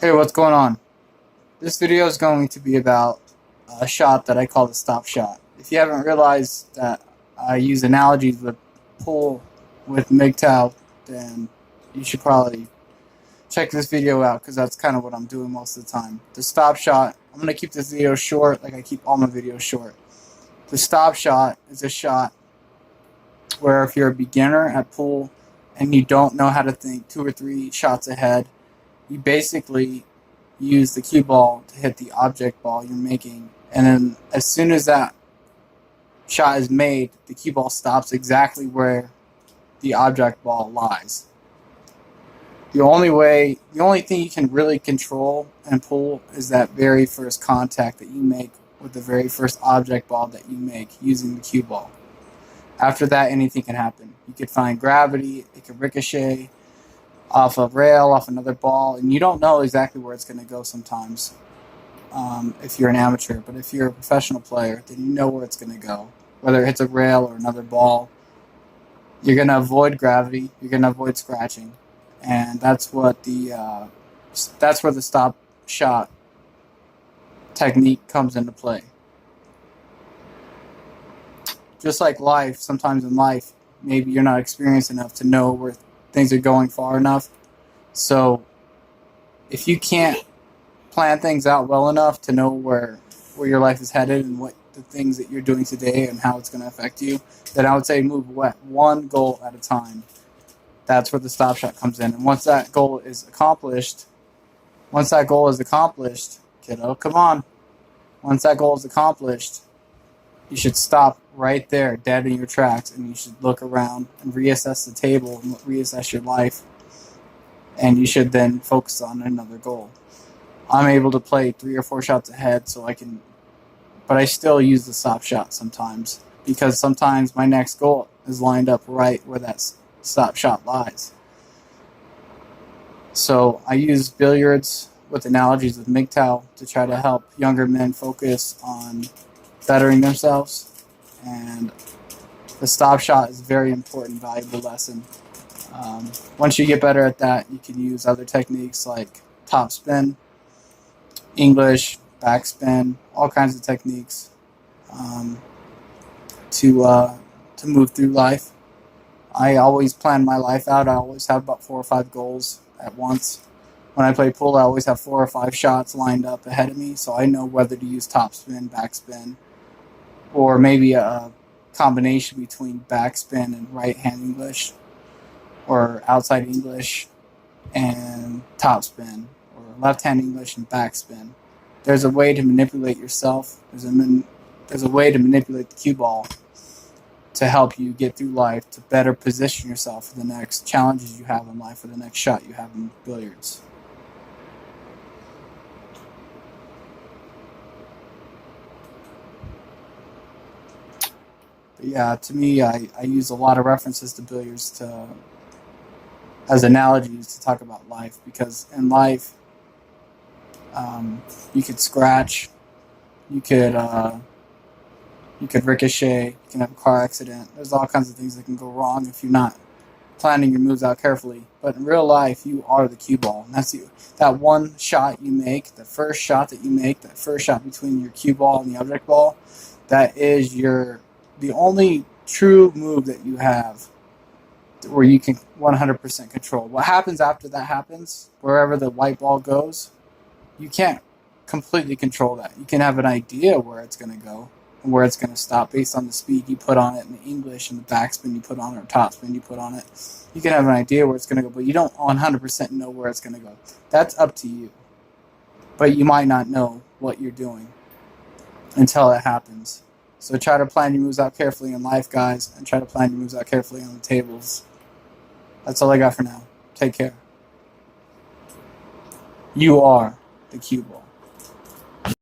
Hey, what's going on? This video is going to be about a shot that I call the stop shot. If you haven't realized that I use analogies with pull with MGTOW, then you should probably check this video out because that's kind of what I'm doing most of the time. The stop shot, I'm going to keep this video short like I keep all my videos short. The stop shot is a shot where if you're a beginner at pool and you don't know how to think 2 or 3 shots ahead, you basically use the cue ball to hit the object ball you're making, and then as soon as that shot is made, the cue ball stops exactly where the object ball lies. The only thing you can really control and pull is that very first contact that you make with the very first object ball that you make using the cue ball. After that, anything can happen. You could find gravity, it could ricochet off a rail, off another ball, and you don't know exactly where it's going to go sometimes if you're an amateur. But if you're a professional player, then you know where it's going to go. Whether it hits a rail or another ball, you're going to avoid gravity, you're going to avoid scratching, and that's where the stop shot technique comes into play. Just like life, sometimes in life, maybe you're not experienced enough to know where things are going far enough. So if you can't plan things out well enough to know where your life is headed and what the things that you're doing today and how it's going to affect you, then I would say move one goal at a time. That's where the stop shot comes in. And once that goal is accomplished, kiddo, come on. Once that goal is accomplished, you should stop right there, dead in your tracks, and you should look around and reassess the table and reassess your life. And you should then focus on another goal. I'm able to play 3 or 4 shots ahead, but I still use the stop shot sometimes because sometimes my next goal is lined up right where that stop shot lies. So I use billiards with analogies with MGTOW to try to help younger men focus on bettering themselves, and the stop shot is a very important, valuable lesson. Once you get better at that, you can use other techniques like top spin, English, backspin, all kinds of techniques to move through life. I always plan my life out. I always have about 4 or 5 goals at once. When I play pool, I always have 4 or 5 shots lined up ahead of me, so I know whether to use top spin, backspin, or maybe a combination between backspin and right-hand English, or outside English and topspin, or left-hand English and backspin. There's a way to manipulate yourself. There's a way to manipulate the cue ball to help you get through life, to better position yourself for the next challenges you have in life, or the next shot you have in billiards. But yeah, to me, I use a lot of references to billiards as analogies to talk about life, because in life, you could scratch, you could ricochet, you can have a car accident. There's all kinds of things that can go wrong if you're not planning your moves out carefully. But in real life, you are the cue ball, and that's you. That one shot you make, the first shot that you make, that first shot between your cue ball and the object ball, that is the only true move that you have where you can 100% control. What happens after that happens, wherever the white ball goes, you can't completely control that. You can have an idea where it's going to go and where it's going to stop based on the speed you put on it and the English and the backspin you put on it or topspin you put on it. You can have an idea where it's going to go, but you don't 100% know where it's going to go. That's up to you. But you might not know what you're doing until it happens. So try to plan your moves out carefully in life, guys, and try to plan your moves out carefully on the tables. That's all I got for now. Take care. You are the cue ball.